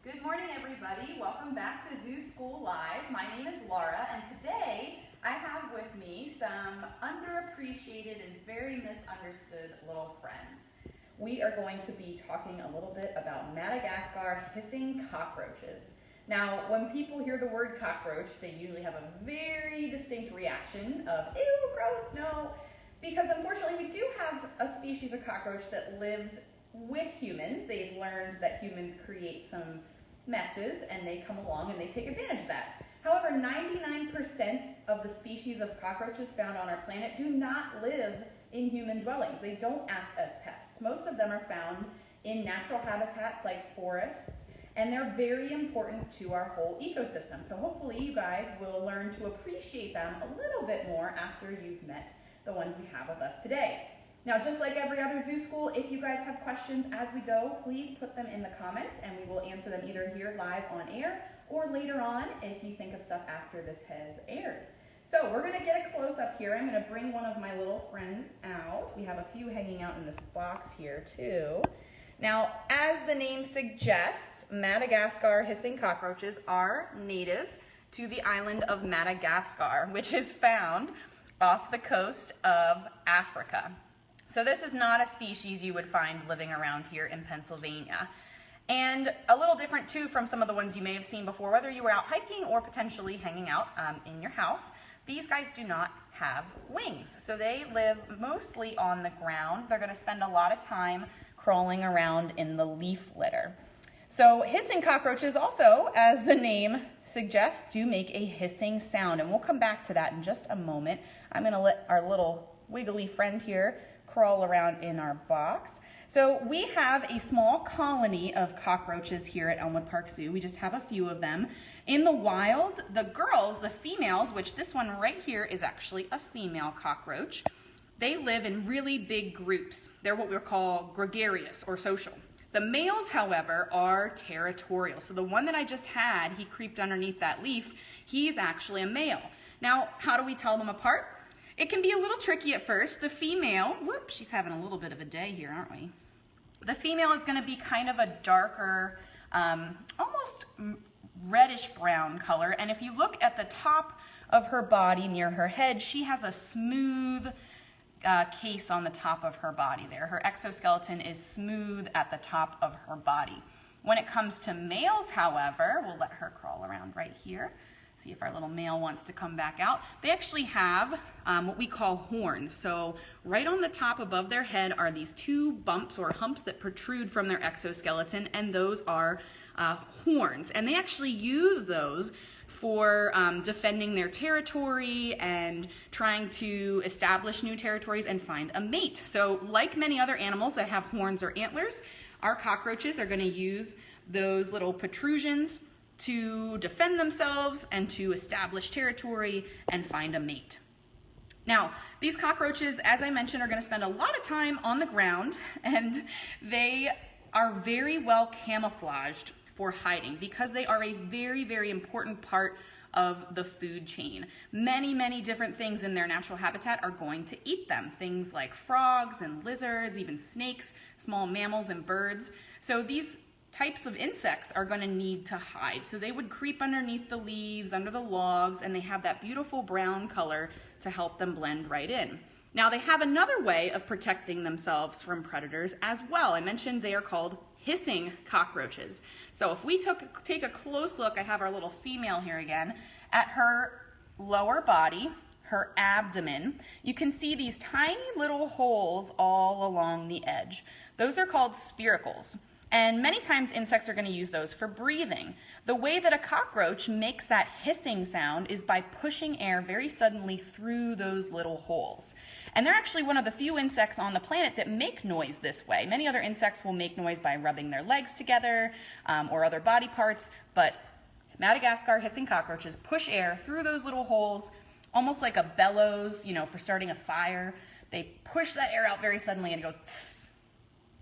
Good morning, everybody. Welcome back to Zoo School Live. My name is Laura, and today I have with me some underappreciated and very misunderstood little friends. We are going to be talking a little bit about Madagascar hissing cockroaches. Now, when people hear the word cockroach, they usually have a very distinct reaction of, ew, gross, no, because unfortunately we do have a species of cockroach that lives with humans. They've learned that humans create some messes and they come along and they take advantage of that. However, 99% of the species of cockroaches found on our planet do not live in human dwellings. They don't act as pests. Most of them are found in natural habitats like forests, and they're very important to our whole ecosystem. So hopefully you guys will learn to appreciate them a little bit more after you've met the ones we have with us today. Now, just like every other zoo school, if you guys have questions as we go, please put them in the comments and we will answer them either here live on air or later on if you think of stuff after this has aired. So we're gonna get a close up here. I'm gonna bring one of my little friends out. We have a few hanging out in this box here too. Now, as the name suggests, Madagascar hissing cockroaches are native to the island of Madagascar, which is found off the coast of Africa. So this is not a species you would find living around here in Pennsylvania. And a little different too from some of the ones you may have seen before, whether you were out hiking or potentially hanging out in your house. These guys do not have wings. So they live mostly on the ground. They're gonna spend a lot of time crawling around in the leaf litter. So hissing cockroaches also, as the name suggests, do make a hissing sound. And we'll come back to that in just a moment. I'm gonna let our little wiggly friend here crawl around in our box. So we have a small colony of cockroaches here at Elmwood Park Zoo. We just have a few of them. In the wild, the girls, the females, which this one right here is actually a female cockroach, they live in really big groups. They're what we call gregarious or social. The males, however, are territorial. So the one that I just had, he creeped underneath that leaf, he's actually a male. Now, how do we tell them apart? It can be a little tricky at first. The female, whoops, she's having a little bit of a day here, aren't we? The female is gonna be kind of a darker, almost reddish brown color. And if you look at the top of her body near her head, she has a smooth case on the top of her body there. Her exoskeleton is smooth at the top of her body. When it comes to males, however, we'll let her crawl around right here. See if our little male wants to come back out. They actually have what we call horns. So right on the top above their head are these two bumps or humps that protrude from their exoskeleton, and those are horns. And they actually use those for defending their territory and trying to establish new territories and find a mate. So like many other animals that have horns or antlers, our cockroaches are gonna use those little protrusions to defend themselves and to establish territory and find a mate. Now, these cockroaches, as I mentioned, are gonna spend a lot of time on the ground, and they are very well camouflaged for hiding because they are a very, very important part of the food chain. Many, many different things in their natural habitat are going to eat them. Things like frogs and lizards, even snakes, small mammals and birds. So these types of insects are going to need to hide. So they would creep underneath the leaves, under the logs, and they have that beautiful brown color to help them blend right in. Now they have another way of protecting themselves from predators as well. I mentioned they are called hissing cockroaches. So if we take a close look, I have our little female here again, at her lower body, her abdomen, you can see these tiny little holes all along the edge. Those are called spiracles. And many times insects are going to use those for breathing. The way that a cockroach makes that hissing sound is by pushing air very suddenly through those little holes. And they're actually one of the few insects on the planet that make noise this way. Many other insects will make noise by rubbing their legs together or other body parts, but Madagascar hissing cockroaches push air through those little holes, almost like a bellows, for starting a fire. They push that air out very suddenly and it goes tss.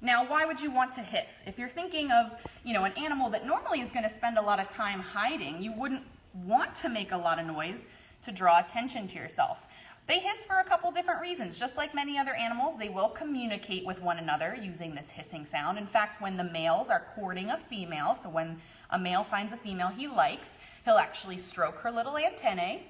Now, why would you want to hiss? If you're thinking of, an animal that normally is going to spend a lot of time hiding, you wouldn't want to make a lot of noise to draw attention to yourself. They hiss for a couple different reasons. Just like many other animals, they will communicate with one another using this hissing sound. In fact, when the males are courting a female, so when a male finds a female he likes, he'll actually stroke her little antennae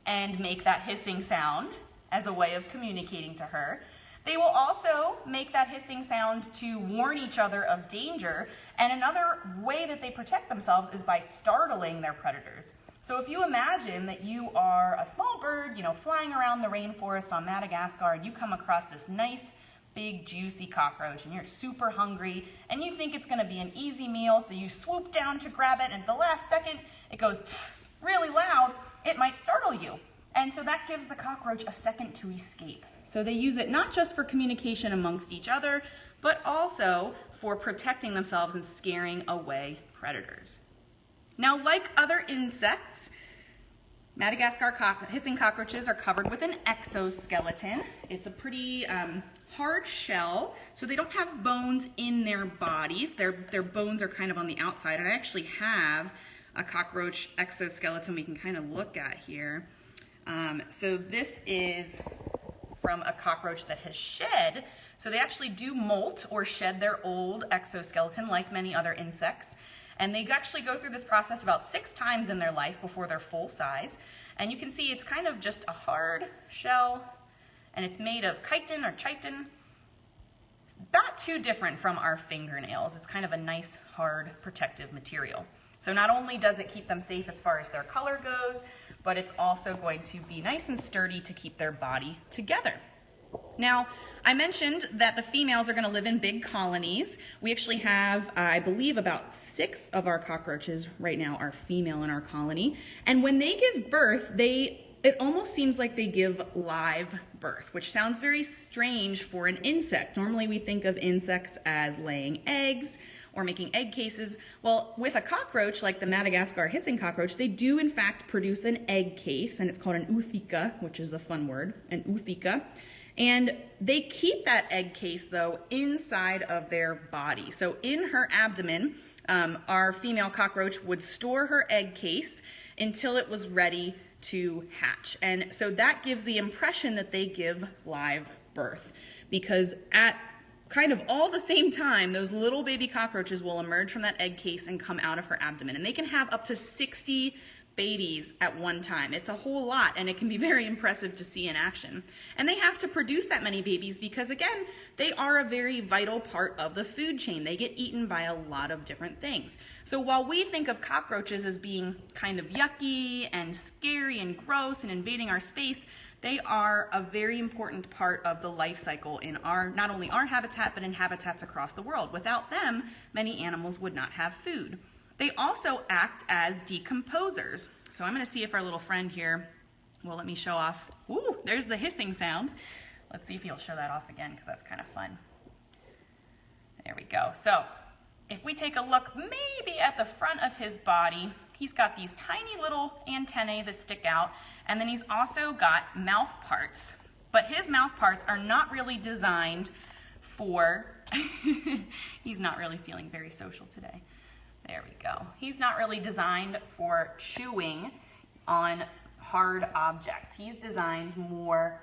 and make that hissing sound as a way of communicating to her. They will also make that hissing sound to warn each other of danger, and another way that they protect themselves is by startling their predators. So if you imagine that you are a small bird, flying around the rainforest on Madagascar, and you come across this nice, big, juicy cockroach, and you're super hungry, and you think it's gonna be an easy meal, so you swoop down to grab it, and at the last second, it goes tss, really loud, it might startle you. And so that gives the cockroach a second to escape. So they use it not just for communication amongst each other, but also for protecting themselves and scaring away predators. Now, like other insects, Madagascar hissing cockroaches are covered with an exoskeleton. It's a pretty hard shell, so they don't have bones in their bodies. Their bones are kind of on the outside, and I actually have a cockroach exoskeleton we can kind of look at here. So this is from a cockroach that has shed. So they actually do molt or shed their old exoskeleton like many other insects. And they actually go through this process about 6 times in their life before they're full size. And you can see it's kind of just a hard shell, and it's made of chitin or chitin. Not too different from our fingernails. It's kind of a nice, hard, protective material. So not only does it keep them safe as far as their color goes, but it's also going to be nice and sturdy to keep their body together. Now, I mentioned that the females are going to live in big colonies. We actually have, I believe, about 6 of our cockroaches right now are female in our colony. And when they give birth, it almost seems like they give live birth, which sounds very strange for an insect. Normally we think of insects as laying eggs or making egg cases. Well, with a cockroach, like the Madagascar hissing cockroach, they do in fact produce an egg case, and it's called an ootheca, which is a fun word, an ootheca. And they keep that egg case, though, inside of their body. So in her abdomen, our female cockroach would store her egg case until it was ready to hatch. And so that gives the impression that they give live birth, because at kind of all the same time, those little baby cockroaches will emerge from that egg case and come out of her abdomen. And they can have up to 60 babies at one time. It's a whole lot, and it can be very impressive to see in action. And they have to produce that many babies because, again, they are a very vital part of the food chain. They get eaten by a lot of different things. So while we think of cockroaches as being kind of yucky and scary and gross and invading our space, they are a very important part of the life cycle in not only our habitat, but in habitats across the world. Without them, many animals would not have food. They also act as decomposers. So I'm going to see if our little friend here will let me show off. Ooh, there's the hissing sound. Let's see if he'll show that off again, because that's kind of fun. There we go. So if we take a look maybe at the front of his body, he's got these tiny little antennae that stick out, and then he's also got mouth parts. But his mouth parts are not really designed for, he's not really feeling very social today. There we go. He's not really designed for chewing on hard objects. He's designed more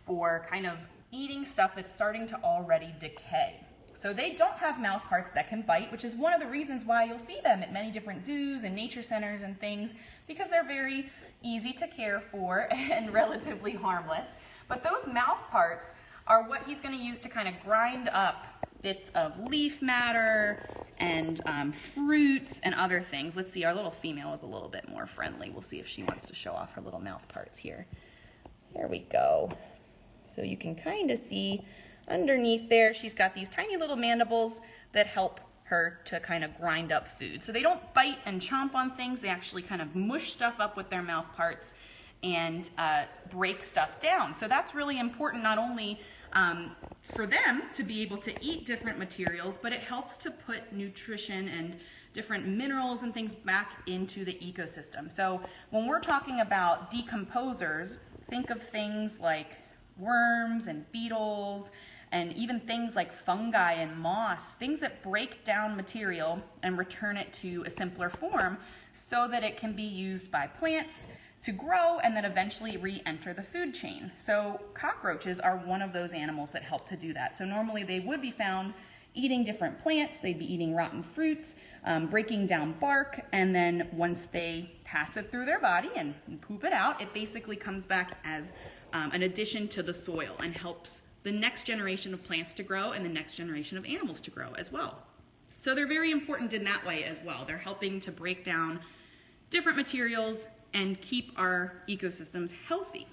for kind of eating stuff that's starting to already decay. So they don't have mouth parts that can bite, which is one of the reasons why you'll see them at many different zoos and nature centers and things, because they're very easy to care for and relatively harmless. But those mouth parts are what he's going to use to kind of grind up bits of leaf matter and fruits and other things. Let's see, our little female is a little bit more friendly. We'll see if she wants to show off her little mouth parts here. There we go. So you can kind of see underneath there, she's got these tiny little mandibles that help her to kind of grind up food. So they don't bite and chomp on things, they actually kind of mush stuff up with their mouth parts and break stuff down. So that's really important, not only for them to be able to eat different materials, but it helps to put nutrition and different minerals and things back into the ecosystem. So when we're talking about decomposers, think of things like worms and beetles, and even things like fungi and moss, things that break down material and return it to a simpler form so that it can be used by plants to grow and then eventually re-enter the food chain. So cockroaches are one of those animals that help to do that. So normally they would be found eating different plants, they'd be eating rotten fruits, breaking down bark, and then once they pass it through their body and poop it out, it basically comes back as an addition to the soil and helps the next generation of plants to grow and the next generation of animals to grow as well. So they're very important in that way as well. They're helping to break down different materials and keep our ecosystems healthy.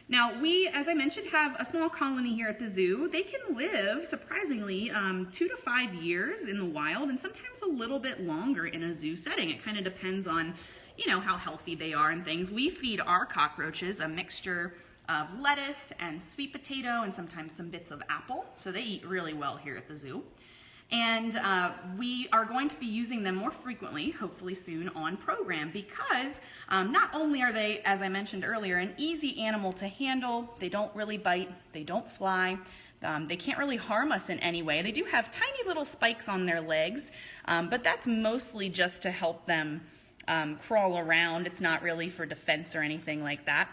Now, we, as I mentioned, have a small colony here at the zoo. They can live, surprisingly, 2 to 5 years in the wild and sometimes a little bit longer in a zoo setting. It kind of depends on, you know, how healthy they are and things. We feed our cockroaches a mixture of lettuce and sweet potato and sometimes some bits of apple. So they eat really well here at the zoo. And we are going to be using them more frequently, hopefully soon, on program because not only are they, as I mentioned earlier, an easy animal to handle, they don't really bite, they don't fly, they can't really harm us in any way. They do have tiny little spikes on their legs, but that's mostly just to help them crawl around. It's not really for defense or anything like that.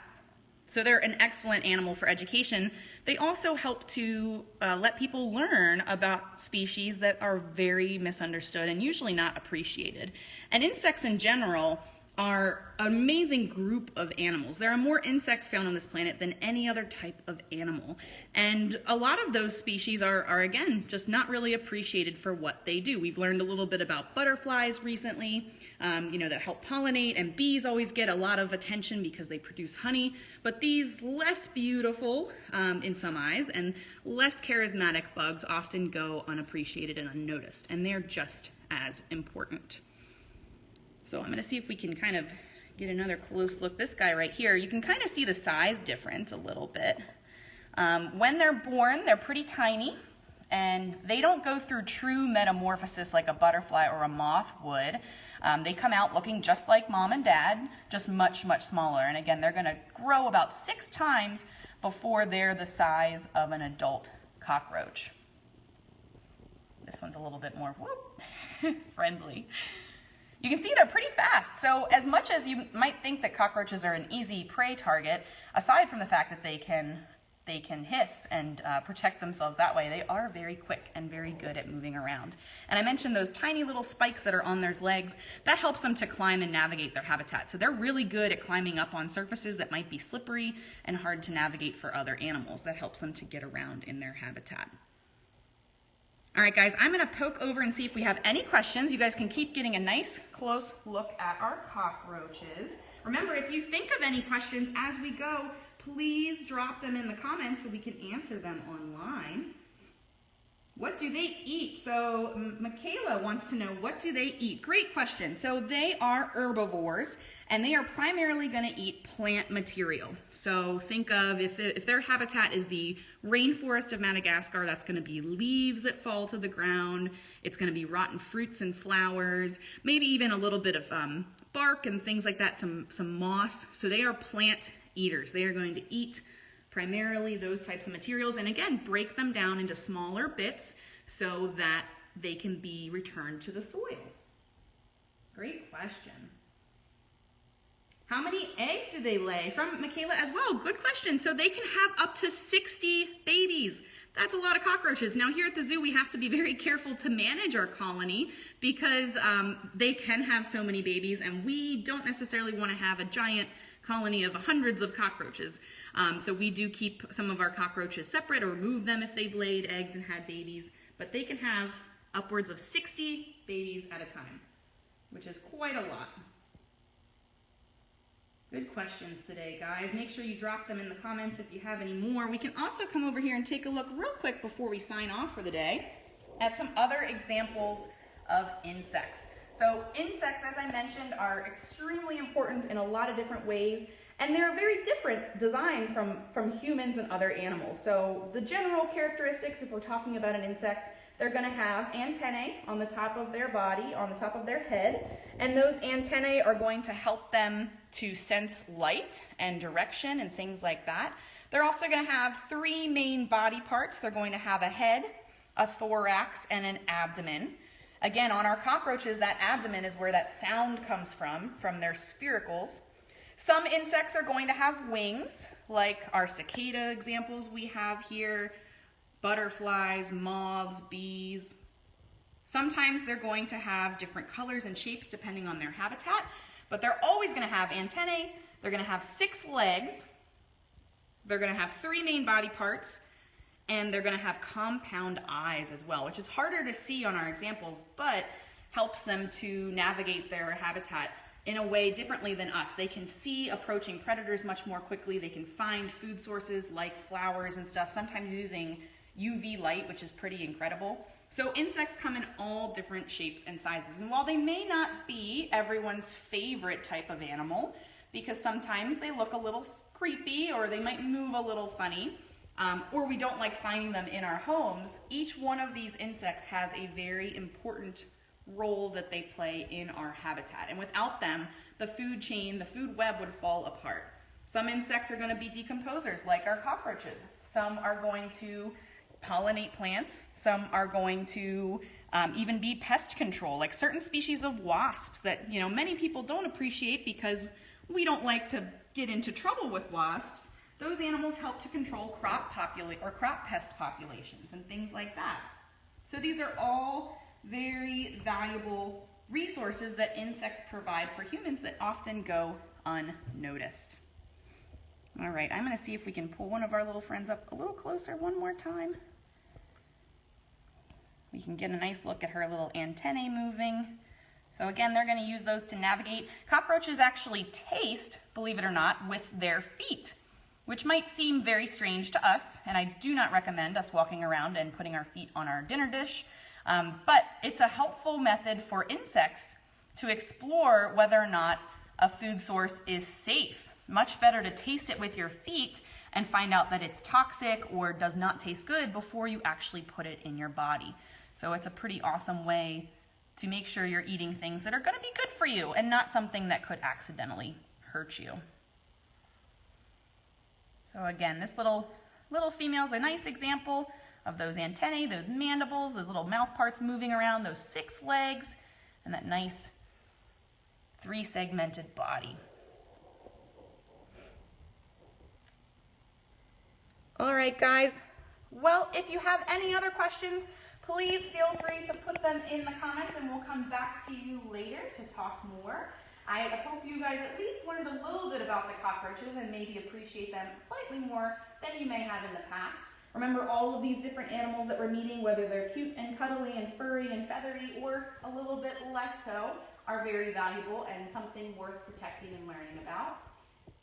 So they're an excellent animal for education. They also help to let people learn about species that are very misunderstood and usually not appreciated. And insects in general are an amazing group of animals. There are more insects found on this planet than any other type of animal. And a lot of those species are again, just not really appreciated for what they do. We've learned a little bit about butterflies recently, that help pollinate, and bees always get a lot of attention because they produce honey. But these less beautiful, in some eyes, and less charismatic bugs often go unappreciated and unnoticed, and they're just as important. So I'm going to see if we can kind of get another close look. This guy right here, you can kind of see the size difference a little bit. When they're born, they're pretty tiny, and they don't go through true metamorphosis like a butterfly or a moth would. They come out looking just like mom and dad, just much, much smaller. And again, they're going to grow about 6 times before they're the size of an adult cockroach. This one's a little bit more friendly. You can see they're pretty fast. So as much as you might think that cockroaches are an easy prey target, aside from the fact that they can hiss and protect themselves that way, they are very quick and very good at moving around. And I mentioned those tiny little spikes that are on their legs. That helps them to climb and navigate their habitat. So they're really good at climbing up on surfaces that might be slippery and hard to navigate for other animals. That helps them to get around in their habitat. All right, guys, I'm going to poke over and see if we have any questions. You guys can keep getting a nice close look at our cockroaches. Remember, if you think of any questions as we go, please drop them in the comments so we can answer them online. What do they eat? So Michaela wants to know, what do they eat? Great question. So they are herbivores, and they are primarily going to eat plant material. So think of if their habitat is the rainforest of Madagascar, that's going to be leaves that fall to the ground. It's going to be rotten fruits and flowers, maybe even a little bit of bark and things like that, some moss. So they are plant eaters. They are going to eat primarily those types of materials, and again, break them down into smaller bits so that they can be returned to the soil. Great question. How many eggs do they lay? From Michaela as well. Good question. So they can have up to 60 babies. That's a lot of cockroaches. Now here at the zoo, we have to be very careful to manage our colony because they can have so many babies, and we don't necessarily want to have a giant colony of hundreds of cockroaches. So we do keep some of our cockroaches separate or remove them if they've laid eggs and had babies, but they can have upwards of 60 babies at a time, which is quite a lot. Good questions today, guys. Make sure you drop them in the comments if you have any more. We can also come over here and take a look real quick before we sign off for the day at some other examples of insects. So insects, as I mentioned, are extremely important in a lot of different ways, and they're very different design from humans and other animals. So the general characteristics, if we're talking about an insect, they're going to have antennae on the top of their body, on the top of their head, and those antennae are going to help them to sense light and direction and things like that. They're also going to have 3 main body parts. They're going to have a head, a thorax, and an abdomen. Again, on our cockroaches, that abdomen is where that sound comes from their spiracles. Some insects are going to have wings, like our cicada examples we have here, butterflies, moths, bees. Sometimes they're going to have different colors and shapes depending on their habitat, but they're always going to have antennae, they're going to have 6 legs, they're going to have 3 main body parts, and they're going to have compound eyes as well, which is harder to see on our examples, but helps them to navigate their habitat in a way differently than us. They can see approaching predators much more quickly. They can find food sources like flowers and stuff, sometimes using UV light, which is pretty incredible. So insects come in all different shapes and sizes. And while they may not be everyone's favorite type of animal, because sometimes they look a little creepy or they might move a little funny, or we don't like finding them in our homes, each one of these insects has a very important role that they play in our habitat. And without them, the food chain, the food web would fall apart. Some insects are going to be decomposers, like our cockroaches. Some are going to pollinate plants. Some are going to even be pest control, like certain species of wasps that many people don't appreciate because we don't like to get into trouble with wasps. Those animals help to control crop pest populations and things like that. So these are all very valuable resources that insects provide for humans that often go unnoticed. All right, I'm going to see if we can pull one of our little friends up a little closer one more time. We can get a nice look at her little antennae moving. So again, they're going to use those to navigate. Cockroaches actually taste, believe it or not, with their feet, which might seem very strange to us, and I do not recommend us walking around and putting our feet on our dinner dish, but it's a helpful method for insects to explore whether or not a food source is safe. Much better to taste it with your feet and find out that it's toxic or does not taste good before you actually put it in your body. So it's a pretty awesome way to make sure you're eating things that are going to be good for you and not something that could accidentally hurt you. So again, this little female is a nice example of those antennae, those mandibles, those little mouth parts moving around, those 6 legs, and that nice 3-segmented body. All right, guys. Well, if you have any other questions, please feel free to put them in the comments and we'll come back to you later to talk more. I hope you guys at least learned a little bit about the cockroaches and maybe appreciate them slightly more than you may have in the past. Remember, all of these different animals that we're meeting, whether they're cute and cuddly and furry and feathery or a little bit less so, are very valuable and something worth protecting and learning about.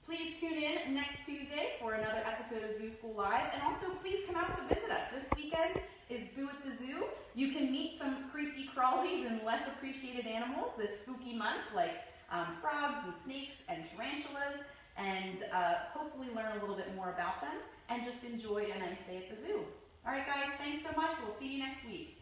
Please tune in next Tuesday for another episode of Zoo School Live, and also please come out to visit us. This weekend is Boo at the Zoo. You can meet some creepy crawlies and less appreciated animals this spooky month, like frogs and snakes and tarantulas, and hopefully learn a little bit more about them and just enjoy a nice day at the zoo. All right, guys, thanks so much. We'll see you next week.